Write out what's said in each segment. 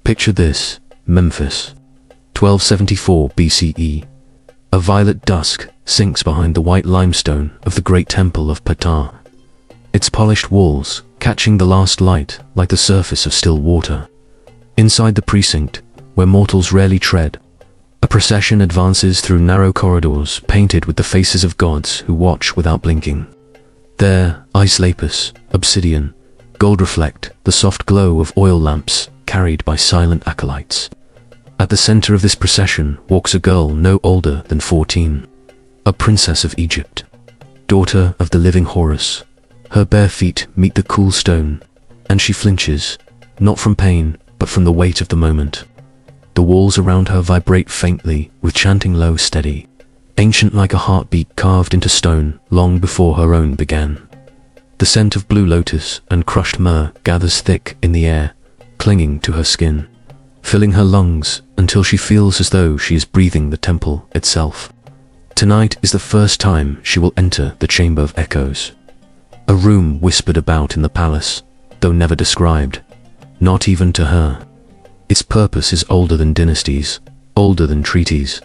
Picture this: Memphis, 1274 BCE. A violet dusk sinks behind the white limestone of the great temple of Ptah. Its polished walls catching the last light like the surface of still water. Inside the precinct, where mortals rarely tread, a procession advances through narrow corridors painted with the faces of gods who watch without blinking. There, ice lapis, obsidian, gold reflect the soft glow of oil lamps carried by silent acolytes. At the center of this procession walks a girl no older than 14, a princess of Egypt, daughter of the living Horus. Her bare feet meet the cool stone, and she flinches, not from pain, but from the weight of the moment. The walls around her vibrate faintly with chanting low, steady, ancient like a heartbeat carved into stone long before her own began. The scent of blue lotus and crushed myrrh gathers thick in the air, clinging to her skin, filling her lungs until she feels as though she is breathing the temple itself. Tonight is the first time she will enter the Chamber of Echoes, a room whispered about in the palace, though never described, not even to her. Its purpose is older than dynasties, older than treaties,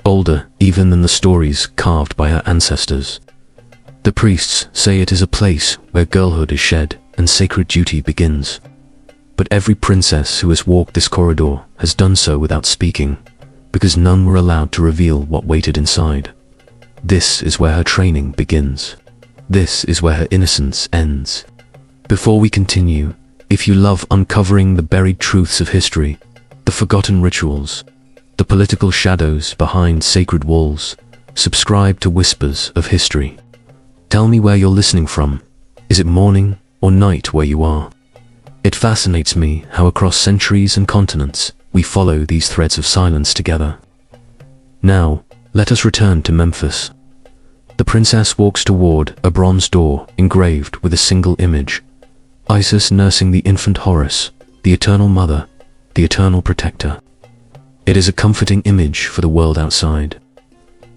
older even than the stories carved by her ancestors. The priests say it is a place where girlhood is shed and sacred duty begins. But every princess who has walked this corridor has done so without speaking, because none were allowed to reveal what waited inside. This is where her training begins. This is where her innocence ends. Before we continue, if you love uncovering the buried truths of history, the forgotten rituals, the political shadows behind sacred walls, subscribe to Whispers of History. Tell me where you're listening from. Is it morning or night where you are? It fascinates me how across centuries and continents we follow these threads of silence together. Now, let us return to Memphis. The princess walks toward a bronze door engraved with a single image: Isis nursing the infant Horus, the eternal mother, the eternal protector. It is a comforting image for the world outside.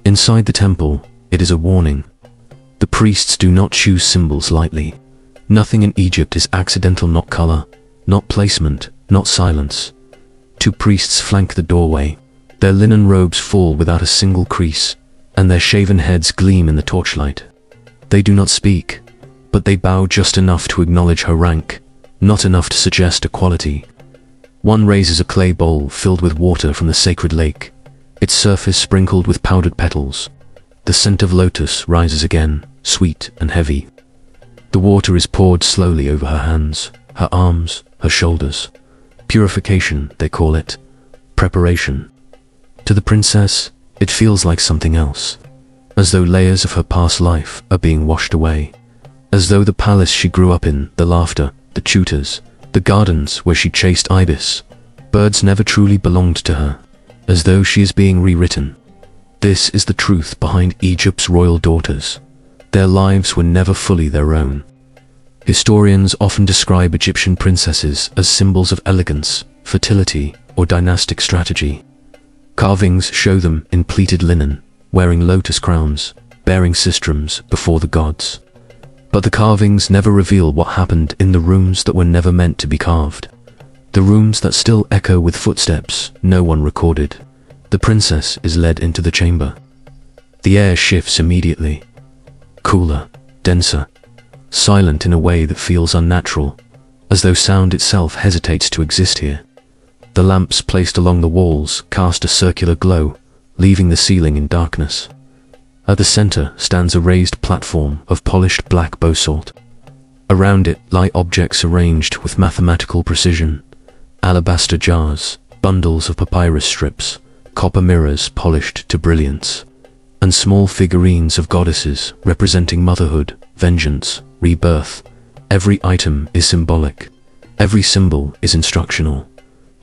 Inside the temple, it is a warning. The priests do not choose symbols lightly. Nothing in Egypt is accidental, not color, not placement, not silence. Two priests flank the doorway. Their linen robes fall without a single crease, and their shaven heads gleam in the torchlight. They do not speak, but they bow just enough to acknowledge her rank, not enough to suggest equality. One raises a clay bowl filled with water from the sacred lake, its surface sprinkled with powdered petals. The scent of lotus rises again, sweet and heavy. The water is poured slowly over her hands, her arms, her shoulders. Purification, they call it. Preparation. To the princess, it feels like something else, as though layers of her past life are being washed away, as though the palace she grew up in, the laughter, the tutors, the gardens where she chased ibis, birds never truly belonged to her, as though she is being rewritten. This is the truth behind Egypt's royal daughters. Their lives were never fully their own. Historians often describe Egyptian princesses as symbols of elegance, fertility, or dynastic strategy. Carvings show them in pleated linen, wearing lotus crowns, bearing sistrums before the gods. But the carvings never reveal what happened in the rooms that were never meant to be carved. The rooms that still echo with footsteps no one recorded. The princess is led into the chamber. The air shifts immediately. Cooler, denser, silent in a way that feels unnatural, as though sound itself hesitates to exist here. The lamps placed along the walls cast a circular glow, leaving the ceiling in darkness. At the center stands a raised platform of polished black basalt. Around it lie objects arranged with mathematical precision: alabaster jars, bundles of papyrus strips, copper mirrors polished to brilliance, and small figurines of goddesses representing motherhood, vengeance, rebirth. Every item is symbolic. Every symbol is instructional.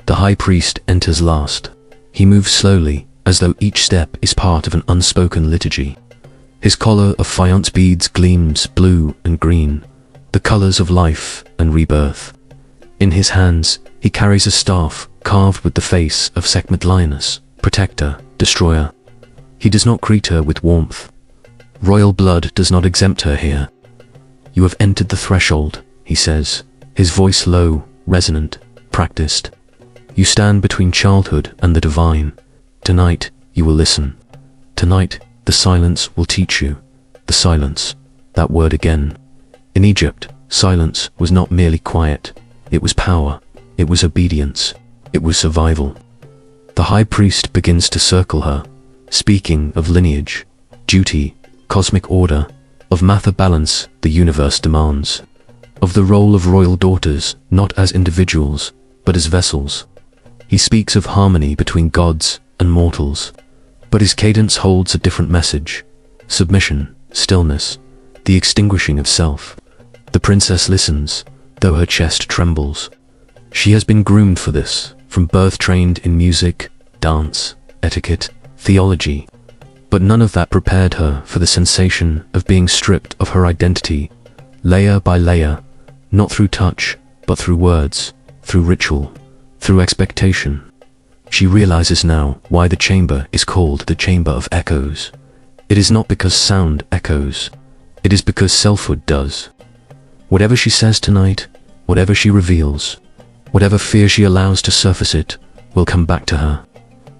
The high priest enters last. He moves slowly, as though each step is part of an unspoken liturgy. His collar of faience beads gleams blue and green, the colors of life and rebirth. In his hands, he carries a staff carved with the face of Sekhmet Lioness, protector, destroyer. He does not greet her with warmth. Royal blood does not exempt her here. "You have entered the threshold," he says, his voice low, resonant, practiced. You stand between childhood and the divine. Tonight, you will listen. Tonight, the silence will teach you. The silence. That word again. In Egypt, silence was not merely quiet. It was power. It was obedience. It was survival. The high priest begins to circle her, speaking of lineage, duty, cosmic order, of matter balance the universe demands, of the role of royal daughters not as individuals, but as vessels. He speaks of harmony between gods and mortals, but his cadence holds a different message: submission, stillness, the extinguishing of self. The princess listens, though her chest trembles. She has been groomed for this, from birth trained in music, dance, etiquette, theology, but none of that prepared her for the sensation of being stripped of her identity, layer by layer, not through touch, but through words, through ritual, through expectation. She realizes now why the chamber is called the Chamber of Echoes. It is not because sound echoes, it is because selfhood does. Whatever she says tonight, whatever she reveals, whatever fear she allows to surface it, will come back to her.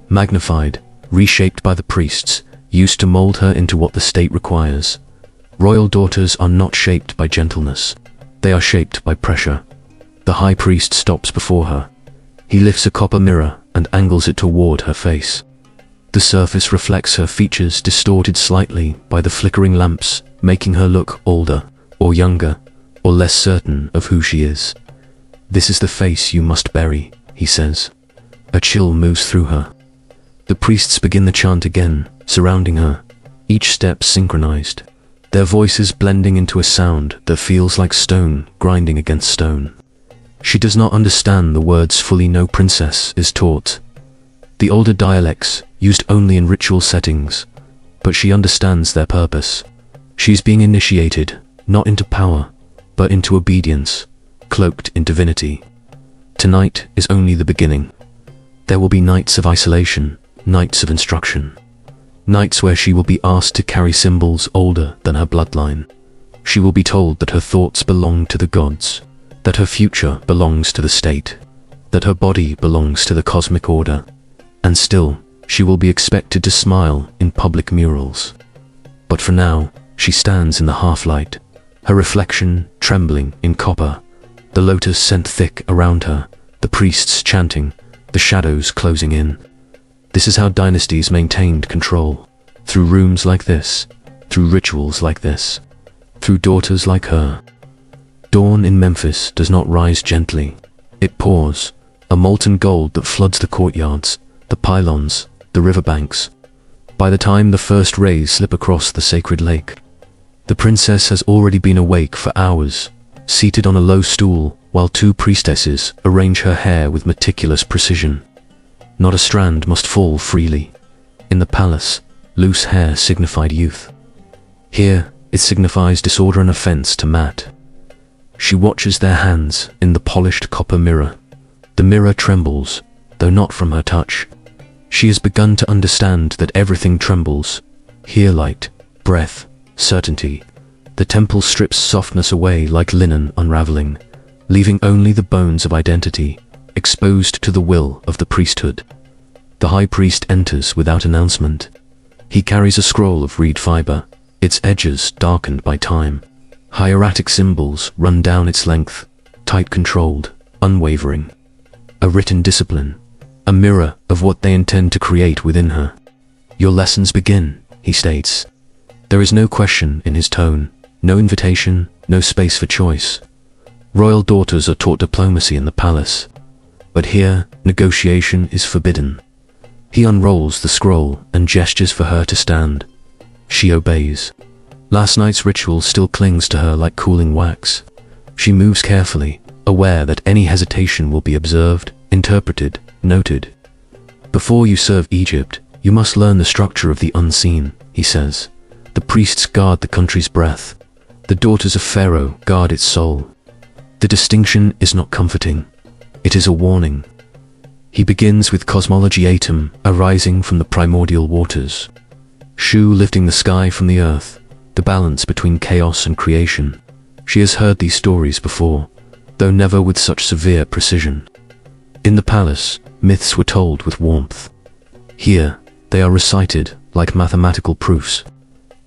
Magnified, reshaped by the priests, used to mold her into what the state requires. Royal daughters are not shaped by gentleness. They are shaped by pressure. The high priest stops before her. He lifts a copper mirror and angles it toward her face. The surface reflects her features distorted slightly by the flickering lamps, making her look older, or younger, or less certain of who she is. "This is the face you must bury," he says. A chill moves through her. The priests begin the chant again, surrounding her, each step synchronized, their voices blending into a sound that feels like stone grinding against stone. She does not understand the words fully. No princess is taught the older dialects, used only in ritual settings, but she understands their purpose. She's being initiated, not into power, but into obedience, cloaked in divinity. Tonight is only the beginning. There will be nights of isolation, nights of instruction, nights where she will be asked to carry symbols older than her bloodline. She will be told that her thoughts belong to the gods, that her future belongs to the state, that her body belongs to the cosmic order, and still, she will be expected to smile in public murals. But for now, she stands in the half-light, her reflection trembling in copper, the lotus scent thick around her, the priests chanting, the shadows closing in. This is how dynasties maintained control, through rooms like this, through rituals like this, through daughters like her. Dawn in Memphis does not rise gently. It pours, a molten gold that floods the courtyards, the pylons, the riverbanks. By the time the first rays slip across the sacred lake, the princess has already been awake for hours, seated on a low stool, while two priestesses arrange her hair with meticulous precision. Not a strand must fall freely. In the palace, loose hair signified youth. Here, it signifies disorder and offense to Matt. She watches their hands in the polished copper mirror. The mirror trembles, though not from her touch. She has begun to understand that everything trembles. Here light, breath, certainty. The temple strips softness away like linen unraveling, leaving only the bones of identity, exposed to the will of the priesthood. The high priest enters without announcement. He carries a scroll of reed fiber, its edges darkened by time. Hieratic symbols run down its length, tight controlled, unwavering. A written discipline, a mirror of what they intend to create within her. "Your lessons begin," he states. There is no question in his tone, no invitation, no space for choice. Royal daughters are taught diplomacy in the palace, but here negotiation is forbidden. He unrolls the scroll and gestures for her to stand. She obeys. Last night's ritual still clings to her like cooling wax. She moves carefully, aware that any hesitation will be observed, interpreted, noted. "Before you serve Egypt, you must learn the structure of the unseen," he says. "The priests guard the country's breath. The daughters of Pharaoh guard its soul." The distinction is not comforting. It is a warning. He begins with cosmology atom arising from the primordial waters. Shu lifting the sky from the earth, the balance between chaos and creation. She has heard these stories before, though never with such severe precision. In the palace, myths were told with warmth. Here, they are recited like mathematical proofs.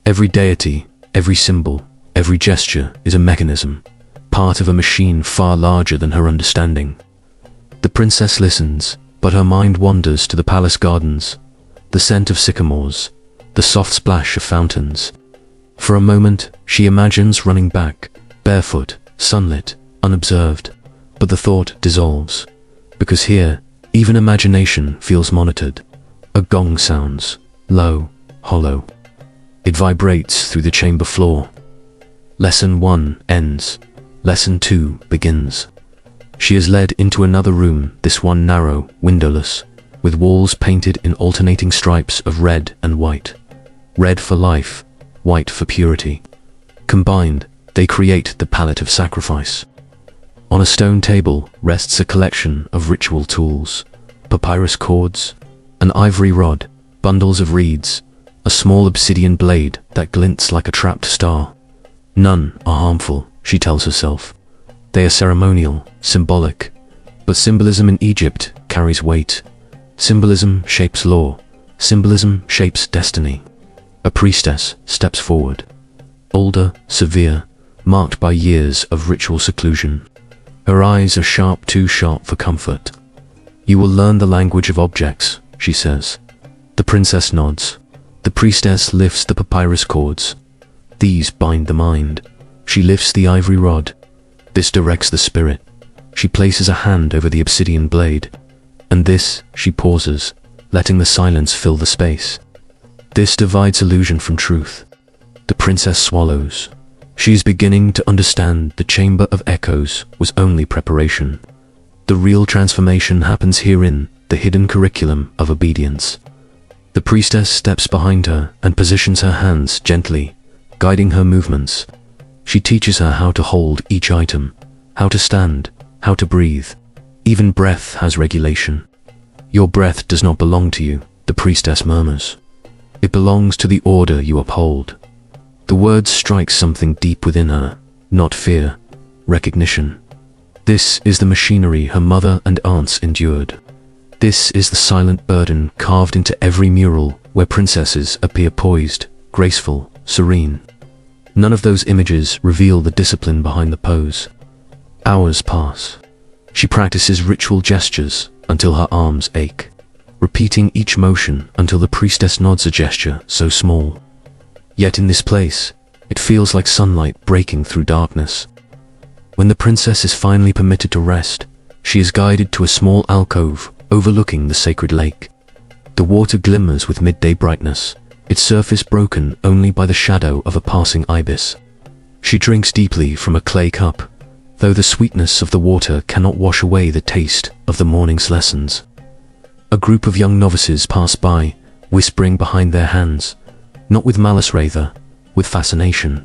Every deity, every symbol, every gesture is a mechanism, part of a machine far larger than her understanding. The princess listens, but her mind wanders to the palace gardens, the scent of sycamores, the soft splash of fountains. For a moment, she imagines running back, barefoot, sunlit, unobserved, but the thought dissolves, because here, even imagination feels monitored. A gong sounds, low, hollow. It vibrates through the chamber floor. Lesson 1 ends. Lesson 2 begins. She is led into another room, this one narrow, windowless, with walls painted in alternating stripes of red and white. Red for life, white for purity. Combined, they create the palette of sacrifice. On a stone table rests a collection of ritual tools, papyrus cords, an ivory rod, bundles of reeds, a small obsidian blade that glints like a trapped star. None are harmful, she tells herself. They are ceremonial, symbolic, but symbolism in Egypt carries weight. Symbolism shapes law. Symbolism shapes destiny. A priestess steps forward. Older, severe, marked by years of ritual seclusion. Her eyes are sharp, too sharp for comfort. "You will learn the language of objects," she says. The princess nods. The priestess lifts the papyrus cords. These bind the mind. She lifts the ivory rod. This directs the spirit. She places a hand over the obsidian blade. And this, she pauses, letting the silence fill the space. This divides illusion from truth. The princess swallows. She is beginning to understand the chamber of echoes was only preparation. The real transformation happens herein, the hidden curriculum of obedience. The priestess steps behind her and positions her hands gently, guiding her movements. She teaches her how to hold each item, how to stand, how to breathe. Even breath has regulation. "Your breath does not belong to you," the priestess murmurs. "It belongs to the order you uphold." The words strike something deep within her, not fear, recognition. This is the machinery her mother and aunts endured. This is the silent burden carved into every mural where princesses appear poised, graceful, serene. None of those images reveal the discipline behind the pose. Hours pass. She practices ritual gestures until her arms ache, repeating each motion until the priestess nods a gesture so small. Yet in this place, it feels like sunlight breaking through darkness. When the princess is finally permitted to rest, she is guided to a small alcove overlooking the sacred lake. The water glimmers with midday brightness, its surface broken only by the shadow of a passing ibis. She drinks deeply from a clay cup, though the sweetness of the water cannot wash away the taste of the morning's lessons. A group of young novices pass by, whispering behind their hands, not with malice rather, with fascination.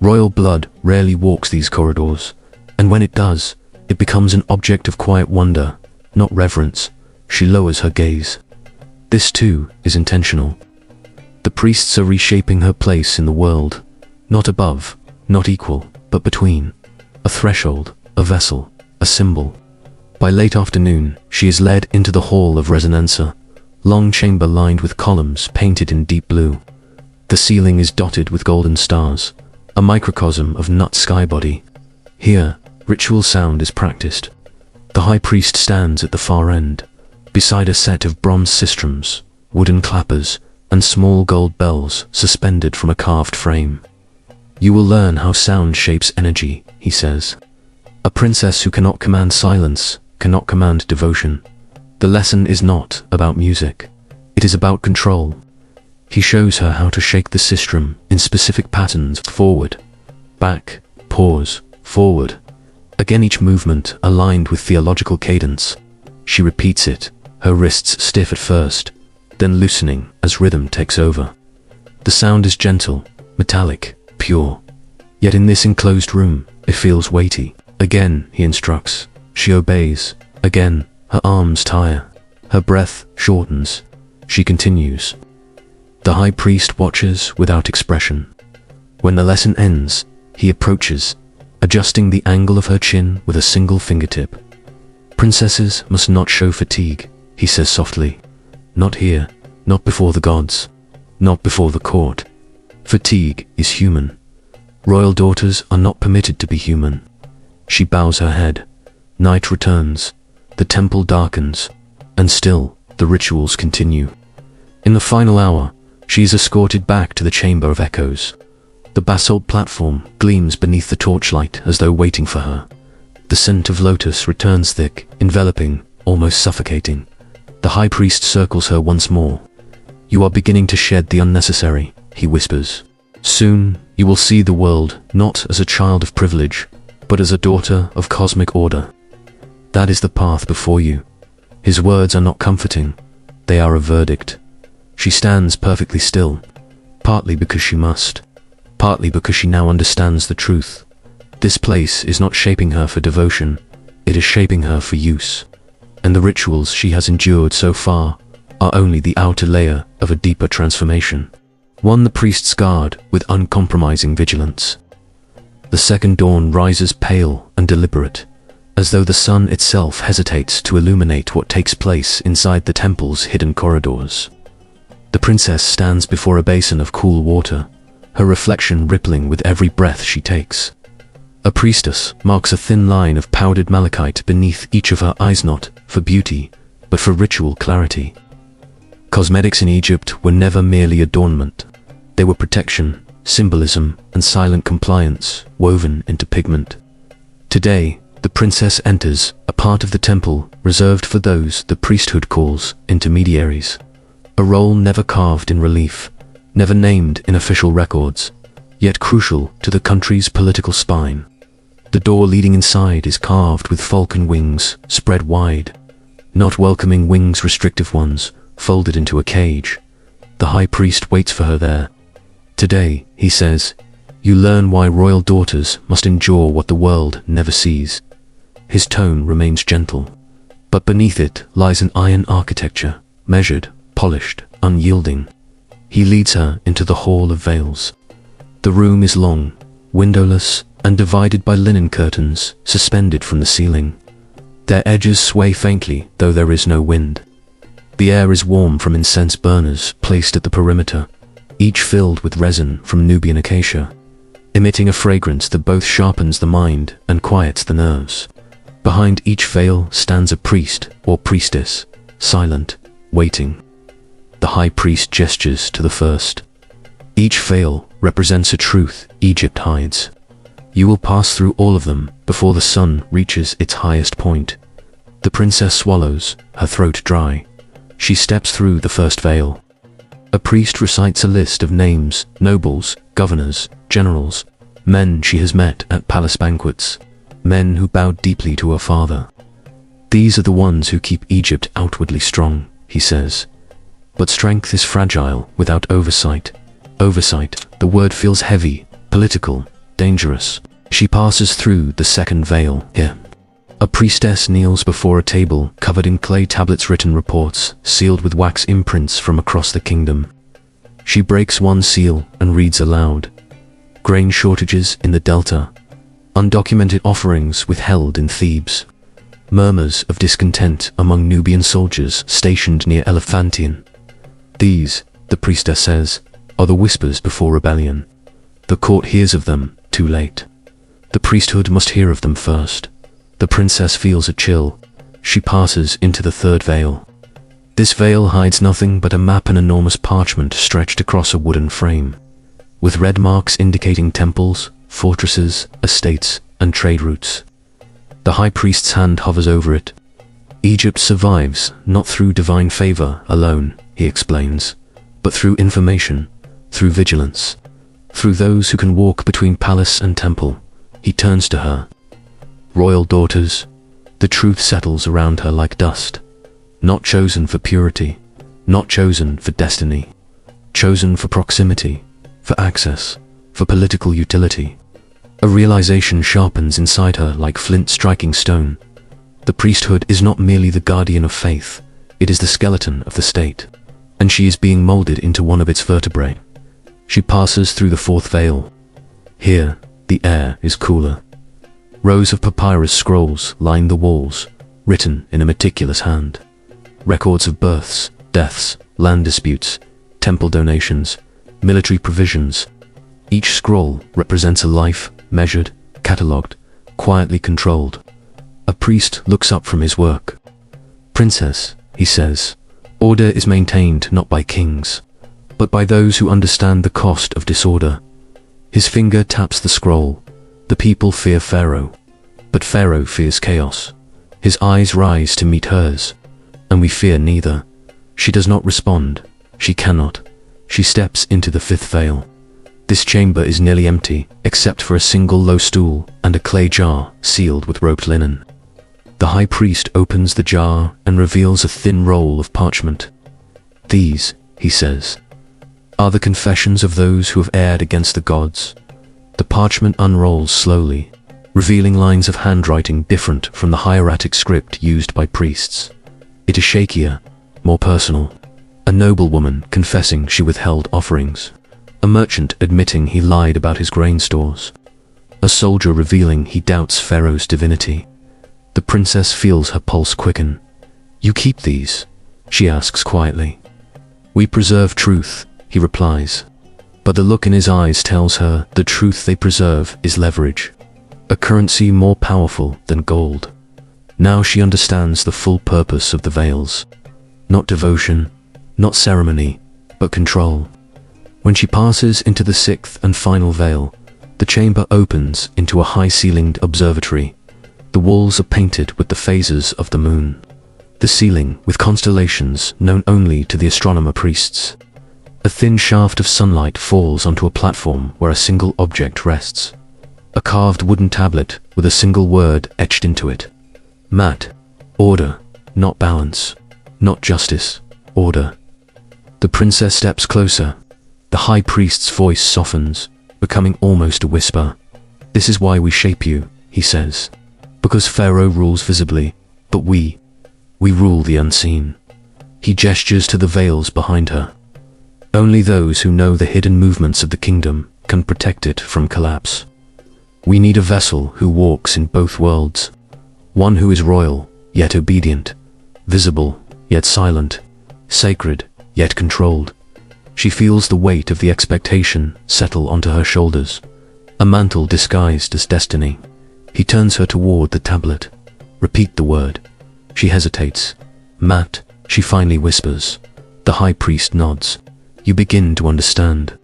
Royal blood rarely walks these corridors, and when it does, it becomes an object of quiet wonder, not reverence. She lowers her gaze. This too is intentional. The priests are reshaping her place in the world, not above, not equal, but between. A threshold, a vessel, a symbol. By late afternoon, she is led into the hall of resonanza, long chamber lined with columns painted in deep blue. The ceiling is dotted with golden stars, a microcosm of nut sky body. Here, ritual sound is practiced. The high priest stands at the far end, beside a set of bronze sistrums, wooden clappers, and small gold bells suspended from a carved frame. "You will learn how sound shapes energy," he says. A princess who cannot command silence cannot command devotion. The lesson is not about music. It is about control. He shows her how to shake the sistrum in specific patterns: forward, back, pause, forward. Again, each movement aligned with theological cadence. She repeats it, her wrists stiff at first, then loosening as rhythm takes over. The sound is gentle, metallic, pure. Yet in this enclosed room, it feels weighty. Again, he instructs. She obeys. Again, her arms tire. Her breath shortens. She continues. The high priest watches without expression. When the lesson ends, he approaches, adjusting the angle of her chin with a single fingertip. Princesses must not show fatigue, he says softly. Not here, not before the gods, not before the court. Fatigue is human. Royal daughters are not permitted to be human. She bows her head. Night returns. The temple darkens. And still, the rituals continue. In the final hour, she is escorted back to the Chamber of Echoes. The basalt platform gleams beneath the torchlight as though waiting for her. The scent of lotus returns thick, enveloping, almost suffocating. The high priest circles her once more. You are beginning to shed the unnecessary, he whispers. Soon, you will see the world not as a child of privilege, but as a daughter of cosmic order. That is the path before you. His words are not comforting. They are a verdict. She stands perfectly still, partly because she must, partly because she now understands the truth. This place is not shaping her for devotion, it is shaping her for use. And the rituals she has endured so far are only the outer layer of a deeper transformation. One the priests guard with uncompromising vigilance. The second dawn rises pale and deliberate, as though the sun itself hesitates to illuminate what takes place inside the temple's hidden corridors. The princess stands before a basin of cool water, her reflection rippling with every breath she takes. A priestess marks a thin line of powdered malachite beneath each of her eyes, not for beauty, but for ritual clarity. Cosmetics in Egypt were never merely adornment. They were protection, symbolism, and silent compliance woven into pigment. Today, the princess enters a part of the temple reserved for those the priesthood calls intermediaries. A role never carved in relief, never named in official records, yet crucial to the country's political spine. The door leading inside is carved with falcon wings spread wide, not welcoming wings, restrictive ones, folded into a cage. The high priest waits for her there. Today, he says, you learn why royal daughters must endure what the world never sees. His tone remains gentle, but beneath it lies an iron architecture, measured, polished, unyielding. He leads her into the Hall of Veils. The room is long, windowless, and divided by linen curtains suspended from the ceiling. Their edges sway faintly, though there is no wind. The air is warm from incense burners placed at the perimeter, each filled with resin from Nubian acacia, emitting a fragrance that both sharpens the mind and quiets the nerves. Behind each veil stands a priest or priestess, silent, waiting. The high priest gestures to the first. Each veil represents a truth Egypt hides. You will pass through all of them before the sun reaches its highest point. The princess swallows, her throat dry. She steps through the first veil. A priest recites a list of names, nobles, governors, generals, men she has met at palace banquets, men who bowed deeply to her father. These are the ones who keep Egypt outwardly strong, he says. But strength is fragile without oversight. Oversight, the word feels heavy, political, dangerous. She passes through the second veil. Here, a priestess kneels before a table covered in clay tablets, written reports, sealed with wax imprints from across the kingdom. She breaks one seal and reads aloud. Grain shortages in the Delta. Undocumented offerings withheld in Thebes. Murmurs of discontent among Nubian soldiers stationed near Elephantine. These, the priestess says, are the whispers before rebellion. The court hears of them too late. The priesthood must hear of them first. The princess feels a chill. She passes into the third veil. This veil hides nothing but a map and enormous parchment stretched across a wooden frame, with red marks indicating temples, fortresses, estates, and trade routes. The high priest's hand hovers over it. Egypt survives not through divine favor alone, he explains, but through information, through vigilance, through those who can walk between palace and temple. He turns to her. Royal daughters, the truth settles around her like dust. Not chosen for purity, not chosen for destiny, chosen for proximity, for access, for political utility. A realization sharpens inside her like flint striking stone. The priesthood is not merely the guardian of faith, it is the skeleton of the state, and she is being molded into one of its vertebrae. She passes through the fourth veil. Here, the air is cooler. Rows of papyrus scrolls line the walls, written in a meticulous hand. Records of births, deaths, land disputes, temple donations, military provisions. Each scroll represents a life, measured, catalogued, quietly controlled. A priest looks up from his work. "Princess," he says, "order is maintained not by kings, but by those who understand the cost of disorder." His finger taps the scroll. The people fear Pharaoh, but Pharaoh fears chaos. His eyes rise to meet hers, and we fear neither. She does not respond. She cannot. She steps into the fifth veil. This chamber is nearly empty, except for a single low stool and a clay jar sealed with roped linen. The high priest opens the jar and reveals a thin roll of parchment. "These," he says, "are the confessions of those who have erred against the gods." The parchment unrolls slowly, revealing lines of handwriting different from the hieratic script used by priests. It is shakier, more personal. A noblewoman confessing she withheld offerings. A merchant admitting he lied about his grain stores. A soldier revealing he doubts Pharaoh's divinity. The princess feels her pulse quicken. "You keep these?" she asks quietly. "We preserve truth," he replies. But the look in his eyes tells her the truth they preserve is leverage, a currency more powerful than gold. Now she understands the full purpose of the veils. Not devotion, not ceremony, but control. When she passes into the sixth and final veil, the chamber opens into a high-ceilinged observatory. The walls are painted with the phases of the moon. The ceiling with constellations known only to the astronomer priests. A thin shaft of sunlight falls onto a platform where a single object rests. A carved wooden tablet with a single word etched into it. Mat. Order, not balance. Not justice, order. The princess steps closer. The high priest's voice softens, becoming almost a whisper. "This is why we shape you," he says. "Because Pharaoh rules visibly, but we rule the unseen." He gestures to the veils behind her. Only those who know the hidden movements of the kingdom can protect it from collapse. We need a vessel who walks in both worlds. One who is royal, yet obedient. Visible, yet silent. Sacred, yet controlled. She feels the weight of the expectation settle onto her shoulders. A mantle disguised as destiny. He turns her toward the tablet. "Repeat the word." She hesitates. "Mat," she finally whispers. The high priest nods. You begin to understand.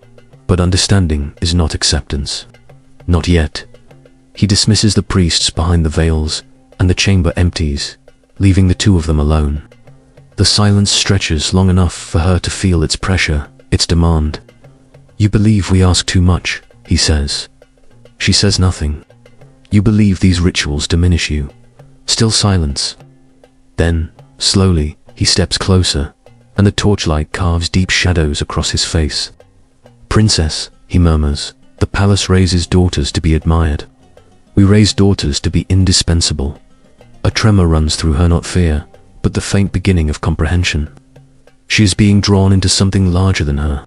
But understanding is not acceptance. Not yet. He dismisses the priests behind the veils, and the chamber empties, leaving the two of them alone. The silence stretches long enough for her to feel its pressure, its demand. "You believe we ask too much," he says. She says nothing. "You believe these rituals diminish you." Still silence. Then, slowly, he steps closer, and the torchlight carves deep shadows across his face. "Princess," he murmurs, "the palace raises daughters to be admired. We raise daughters to be indispensable." A tremor runs through her, not fear, but the faint beginning of comprehension. She is being drawn into something larger than her,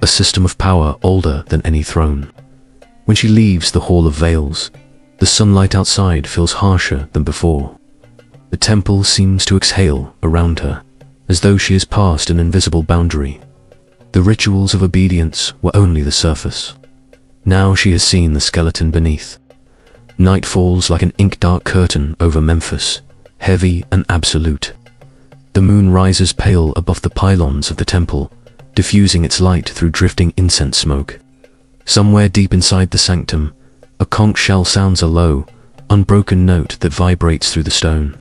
a system of power older than any throne. When she leaves the Hall of Veils, the sunlight outside feels harsher than before. The temple seems to exhale around her, as though she has passed an invisible boundary. The rituals of obedience were only the surface. Now she has seen the skeleton beneath. Night falls like an ink-dark curtain over Memphis, heavy and absolute. The moon rises pale above the pylons of the temple, diffusing its light through drifting incense smoke. Somewhere deep inside the sanctum, a conch shell sounds a low, unbroken note that vibrates through the stone.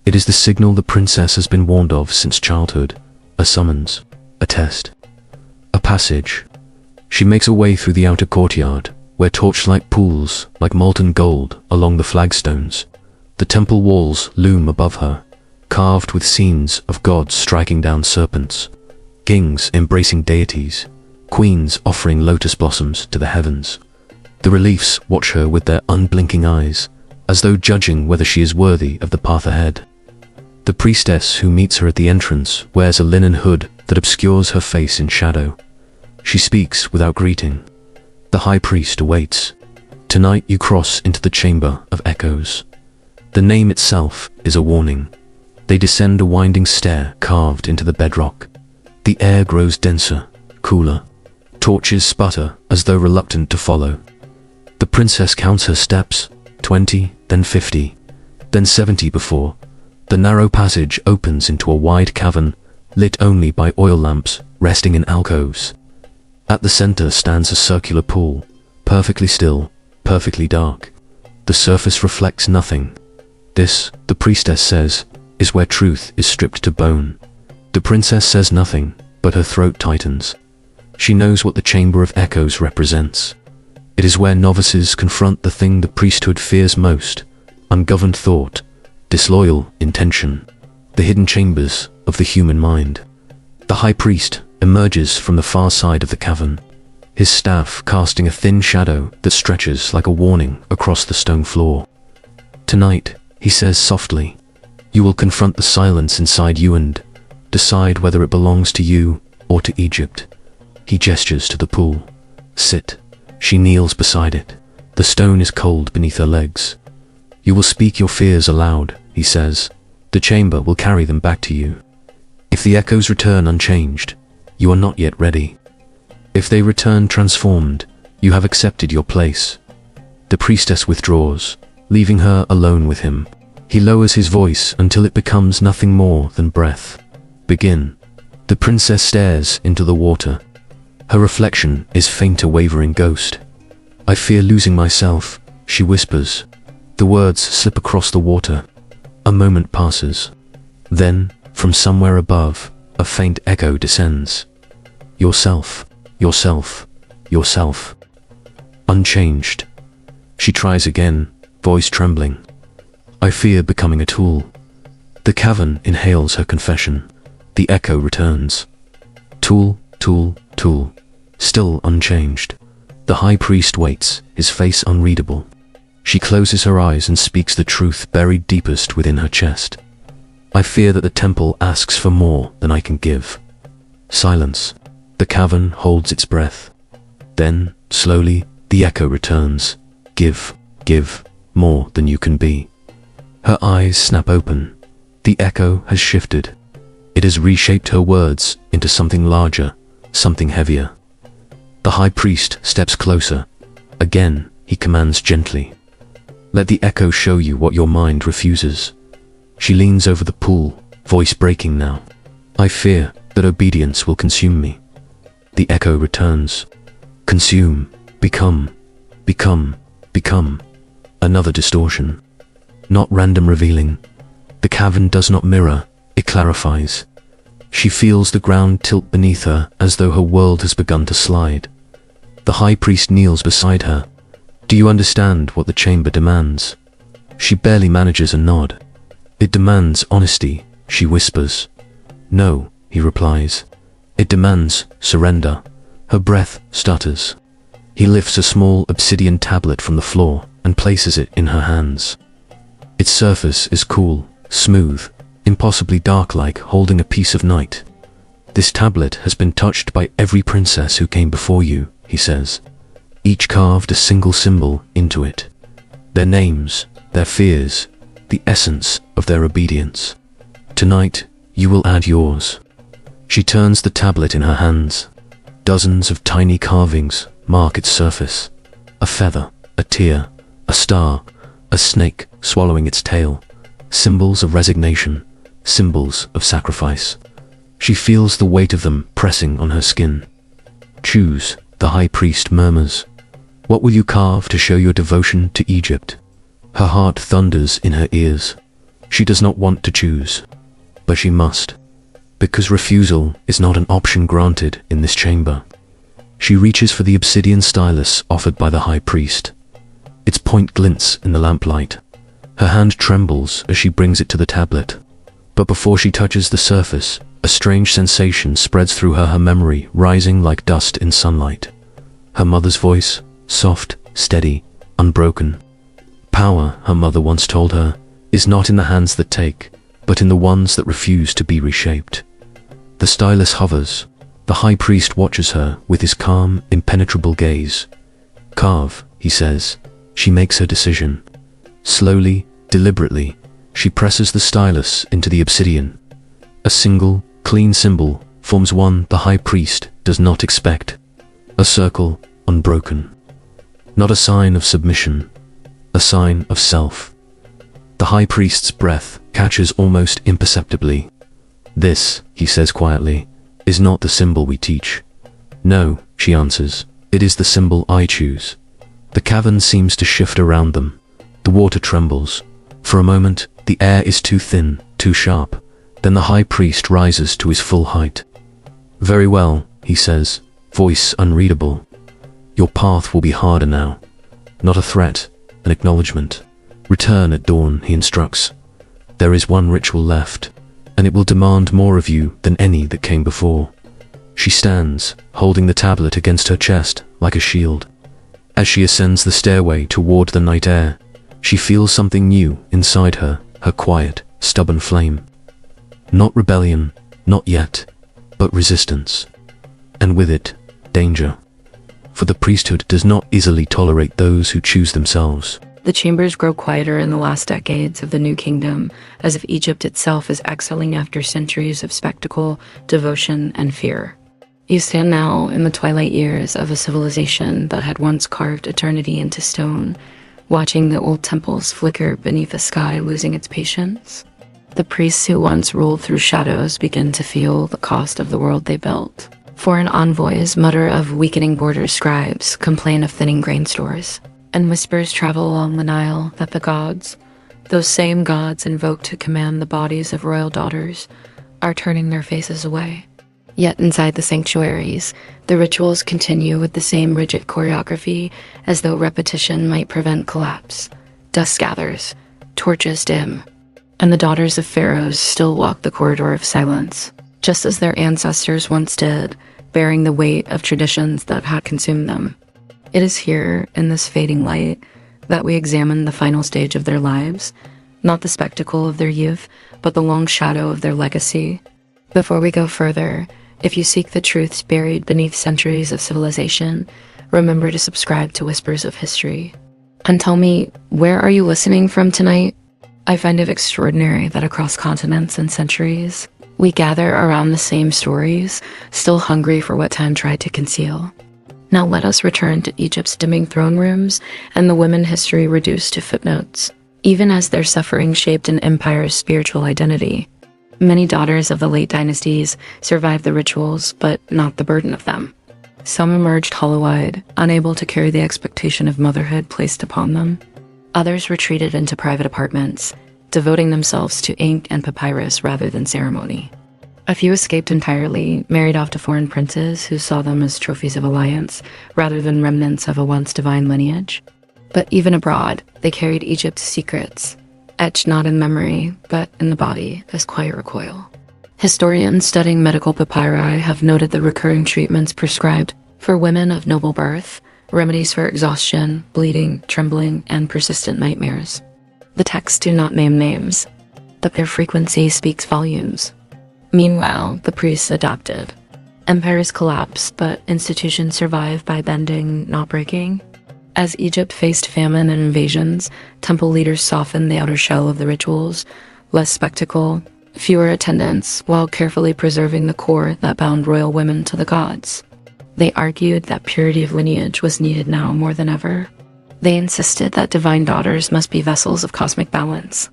It is the signal the princess has been warned of since childhood, a summons, a test, a passage. She makes her way through the outer courtyard, where torchlight pools like molten gold along the flagstones. The temple walls loom above her, carved with scenes of gods striking down serpents, kings embracing deities, queens offering lotus blossoms to the heavens. The reliefs watch her with their unblinking eyes, as though judging whether she is worthy of the path ahead. The priestess who meets her at the entrance wears a linen hood that obscures her face in shadow. She speaks without greeting. The high priest awaits. "Tonight you cross into the chamber of echoes." The name itself is a warning. They descend a winding stair carved into the bedrock. The air grows denser, cooler. Torches sputter as though reluctant to follow. The princess counts her steps, 20, then 50, then 70 before. The narrow passage opens into a wide cavern, lit only by oil lamps resting in alcoves. At the center stands a circular pool, perfectly still, perfectly dark. The surface reflects nothing. This, the priestess says, is where truth is stripped to bone. The princess says nothing, but her throat tightens. She knows what the chamber of echoes represents. It is where novices confront the thing the priesthood fears most: ungoverned thought, disloyal intention, the hidden chambers of the human mind. The high priest emerges from the far side of the cavern, his staff casting a thin shadow that stretches like a warning across the stone floor. Tonight, he says softly, you will confront the silence inside you and decide whether it belongs to you or to Egypt. He gestures to the pool. Sit. She kneels beside it. The stone is cold beneath her legs. You will speak your fears aloud, he says. The chamber will carry them back to you. If the echoes return unchanged, you are not yet ready. If they return transformed, you have accepted your place. The priestess withdraws, leaving her alone with him. He lowers his voice until it becomes nothing more than breath. Begin. The princess stares into the water. Her reflection is faint, a wavering ghost. I fear losing myself, she whispers. The words slip across the water. A moment passes. Then, from somewhere above, a faint echo descends. Yourself, yourself, yourself. Unchanged. She tries again, voice trembling. I fear becoming a tool. The cavern inhales her confession. The echo returns. Tool, tool, tool. Still unchanged. The high priest waits, his face unreadable. She closes her eyes and speaks the truth buried deepest within her chest. I fear that the temple asks for more than I can give. Silence. The cavern holds its breath. Then, slowly, the echo returns. Give, give, more than you can be. Her eyes snap open. The echo has shifted. It has reshaped her words into something larger, something heavier. The high priest steps closer. Again, he commands gently. Let the echo show you what your mind refuses. She leans over the pool, voice breaking now. I fear that obedience will consume me. The echo returns. Consume, become, become, become. Another distortion. Not random revealing. The cavern does not mirror, it clarifies. She feels the ground tilt beneath her as though her world has begun to slide. The high priest kneels beside her. Do you understand what the chamber demands? She barely manages a nod. It demands honesty, she whispers. No, he replies. It demands surrender. Her breath stutters. He lifts a small obsidian tablet from the floor and places it in her hands. Its surface is cool, smooth, impossibly dark, like holding a piece of night. This tablet has been touched by every princess who came before you, he says. Each carved a single symbol into it. Their names, their fears, the essence of their obedience. Tonight, you will add yours. She turns the tablet in her hands. Dozens of tiny carvings mark its surface. A feather, a tear, a star, a snake swallowing its tail. Symbols of resignation, symbols of sacrifice. She feels the weight of them pressing on her skin. Choose, the high priest murmurs. What will you carve to show your devotion to Egypt? Her heart thunders in her ears. She does not want to choose, but she must, because refusal is not an option granted in this chamber. She reaches for the obsidian stylus offered by the high priest. Its point glints in the lamplight. Her hand trembles as she brings it to the tablet. But before she touches the surface, a strange sensation spreads through her memory, rising like dust in sunlight. Her mother's voice, soft, steady, unbroken. Power, her mother once told her, is not in the hands that take, but in the ones that refuse to be reshaped. The stylus hovers. The high priest watches her with his calm, impenetrable gaze. Carve, he says. She makes her decision. Slowly, Deliberately, she presses the stylus into the obsidian. A single, clean symbol forms one the high priest does not expect. A circle, unbroken. Not a sign of submission, a sign of self. The high priest's breath catches almost imperceptibly. "This," he says quietly, "is not the symbol we teach." "No," she answers, "it is the symbol I choose." The cavern seems to shift around them. The water trembles. For a moment, the air is too thin, too sharp. Then the high priest rises to his full height. "Very well," he says, voice unreadable. "Your path will be harder now." Not a threat, an acknowledgement. "Return at dawn," he instructs. "There is one ritual left, and it will demand more of you than any that came before." She stands, holding the tablet against her chest like a shield. As she ascends the stairway toward the night air, she feels something new inside her, her quiet, stubborn flame. Not rebellion, not yet, but resistance. And with it, danger. For the priesthood does not easily tolerate those who choose themselves. The chambers grow quieter in the last decades of the New Kingdom, as if Egypt itself is exhaling after centuries of spectacle, devotion, and fear. You stand now in the twilight years of a civilization that had once carved eternity into stone, watching the old temples flicker beneath a sky losing its patience. The priests who once ruled through shadows begin to feel the cost of the world they built. Foreign envoys mutter of weakening border scribes, complain of thinning grain stores, and whispers travel along the Nile that the gods, those same gods invoked to command the bodies of royal daughters, are turning their faces away. Yet inside the sanctuaries, the rituals continue with the same rigid choreography, as though repetition might prevent collapse. Dusk gathers, torches dim, and the daughters of pharaohs still walk the corridor of silence, just as their ancestors once did, bearing the weight of traditions that had consumed them. It is here, in this fading light, that we examine the final stage of their lives, not the spectacle of their youth, but the long shadow of their legacy. Before we go further, if you seek the truths buried beneath centuries of civilization, remember to subscribe to Whispers of History. And tell me, where are you listening from tonight? I find it extraordinary that across continents and centuries, we gather around the same stories, still hungry for what time tried to conceal. Now let us return to Egypt's dimming throne rooms and the women history reduced to footnotes, even as their suffering shaped an empire's spiritual identity. Many daughters of the late dynasties survived the rituals, but not the burden of them. Some emerged hollow-eyed, unable to carry the expectation of motherhood placed upon them. Others retreated into private apartments, devoting themselves to ink and papyrus rather than ceremony. A few escaped entirely, married off to foreign princes who saw them as trophies of alliance rather than remnants of a once divine lineage. But even abroad, they carried Egypt's secrets, etched not in memory, but in the body as quiet recoil. Historians studying medical papyri have noted the recurring treatments prescribed for women of noble birth, remedies for exhaustion, bleeding, trembling, and persistent nightmares. The texts do not name names, but their frequency speaks volumes. Meanwhile, the priests adopted. Empires collapse, but institutions survive by bending, not breaking. As Egypt faced famine and invasions, temple leaders softened the outer shell of the rituals, less spectacle, fewer attendants, while carefully preserving the core that bound royal women to the gods. They argued that purity of lineage was needed now more than ever. They insisted that divine daughters must be vessels of cosmic balance.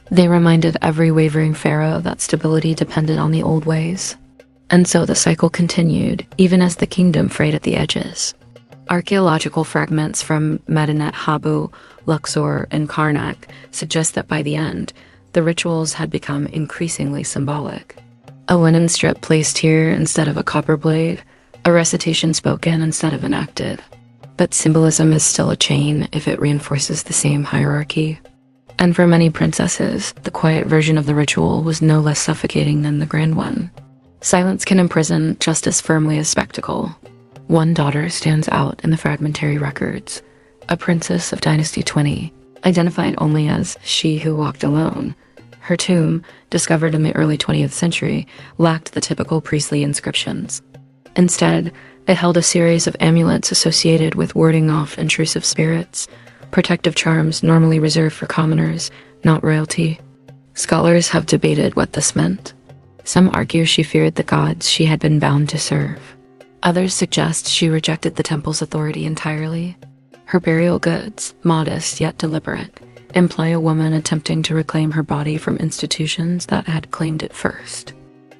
They reminded every wavering pharaoh that stability depended on the old ways. And so the cycle continued, even as the kingdom frayed at the edges. Archaeological fragments from Medinet Habu, Luxor, and Karnak suggest that by the end, the rituals had become increasingly symbolic. A linen strip placed here instead of a copper blade, a recitation spoken instead of enacted. But symbolism is still a chain if it reinforces the same hierarchy. And for many princesses, the quiet version of the ritual was no less suffocating than the grand one. Silence can imprison just as firmly as spectacle. One daughter stands out in the fragmentary records, a princess of Dynasty 20, identified only as she who walked alone. Her tomb, discovered in the early 20th century, lacked the typical priestly inscriptions. Instead, it held a series of amulets associated with warding off intrusive spirits, protective charms normally reserved for commoners, not royalty. Scholars have debated what this meant. Some argue she feared the gods she had been bound to serve. Others suggest she rejected the temple's authority entirely. Her burial goods, modest yet deliberate, imply a woman attempting to reclaim her body from institutions that had claimed it first.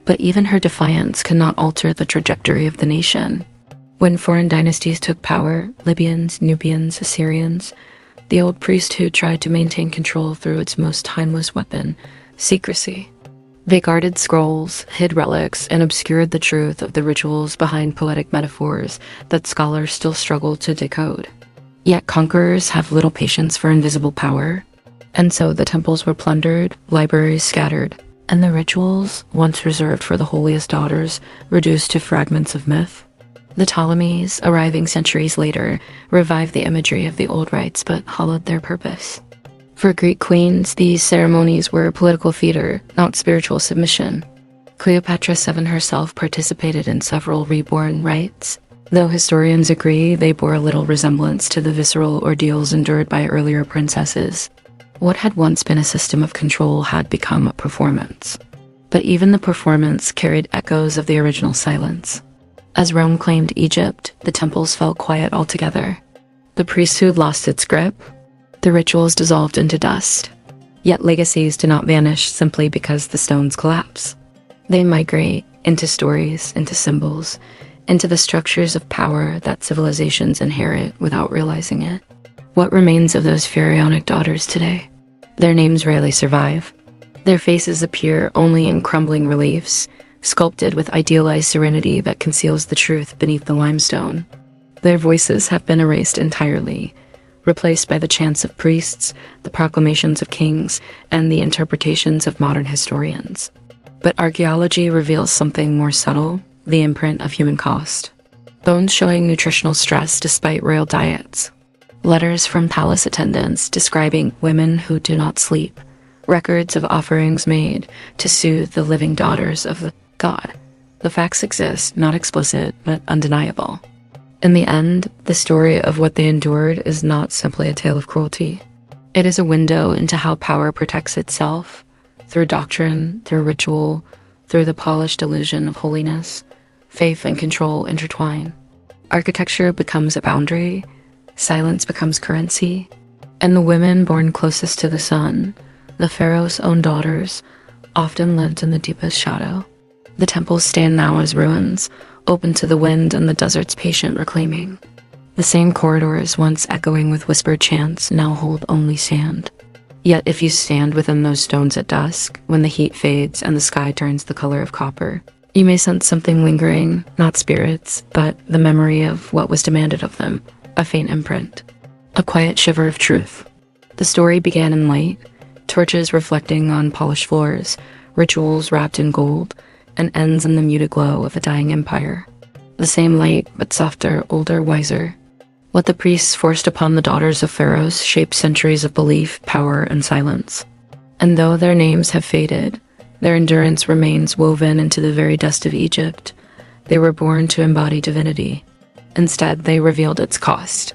But even her defiance cannot alter the trajectory of the nation. When foreign dynasties took power, Libyans, Nubians, Assyrians, the old priesthood tried to maintain control through its most timeless weapon, secrecy. They guarded scrolls, hid relics, and obscured the truth of the rituals behind poetic metaphors that scholars still struggle to decode. Yet conquerors have little patience for invisible power, and so the temples were plundered, libraries scattered, and the rituals, once reserved for the holiest daughters, reduced to fragments of myth. The Ptolemies, arriving centuries later, revived the imagery of the old rites but hollowed their purpose. For Greek queens, these ceremonies were political theater, not spiritual submission. Cleopatra VII herself participated in several reborn rites, though historians agree they bore little resemblance to the visceral ordeals endured by earlier princesses. What had once been a system of control had become a performance. But even the performance carried echoes of the original silence. As Rome claimed Egypt, the temples fell quiet altogether. The priesthood lost its grip. The rituals dissolved into dust. Yet legacies do not vanish simply because the stones collapse. They migrate into stories, into symbols, into the structures of power that civilizations inherit without realizing it. What remains of those pharaonic daughters today? Their names rarely survive. Their faces appear only in crumbling reliefs, sculpted with idealized serenity that conceals the truth beneath the limestone. Their voices have been erased entirely, replaced by the chants of priests, the proclamations of kings, and the interpretations of modern historians. But archaeology reveals something more subtle, the imprint of human cost. Bones showing nutritional stress despite royal diets. Letters from palace attendants describing women who do not sleep. Records of offerings made to soothe the living daughters of the god. The facts exist, not explicit, but undeniable. In the end, the story of what they endured is not simply a tale of cruelty. It is a window into how power protects itself, through doctrine, through ritual, through the polished illusion of holiness. Faith and control intertwine. Architecture becomes a boundary, silence becomes currency, and the women born closest to the sun, the pharaoh's own daughters, often lived in the deepest shadow. The temples stand now as ruins, open to the wind and the desert's patient reclaiming. The same corridors, once echoing with whispered chants, now hold only sand. Yet if you stand within those stones at dusk, when the heat fades and the sky turns the color of copper, you may sense something lingering, not spirits, but the memory of what was demanded of them, a faint imprint, a quiet shiver of truth. The story began in light, torches reflecting on polished floors, rituals wrapped in gold, and ends in the muted glow of a dying empire. The same light, but softer, older, wiser. What the priests forced upon the daughters of pharaohs shaped centuries of belief, power, and silence. And though their names have faded, their endurance remains woven into the very dust of Egypt. They were born to embody divinity. Instead, they revealed its cost.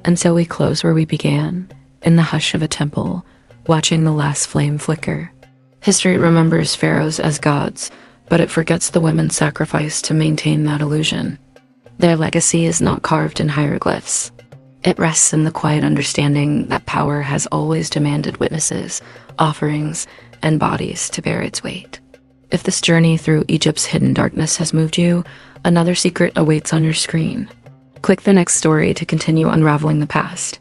And so we close where we began, in the hush of a temple, watching the last flame flicker. History remembers pharaohs as gods, but it forgets the women's sacrifice to maintain that illusion. Their legacy is not carved in hieroglyphs. It rests in the quiet understanding that power has always demanded witnesses, offerings, and bodies to bear its weight. If this journey through Egypt's hidden darkness has moved you, another secret awaits on your screen. Click the next story to continue unraveling the past.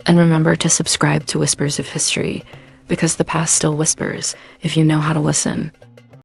And remember to subscribe to Whispers of History, because the past still whispers if you know how to listen.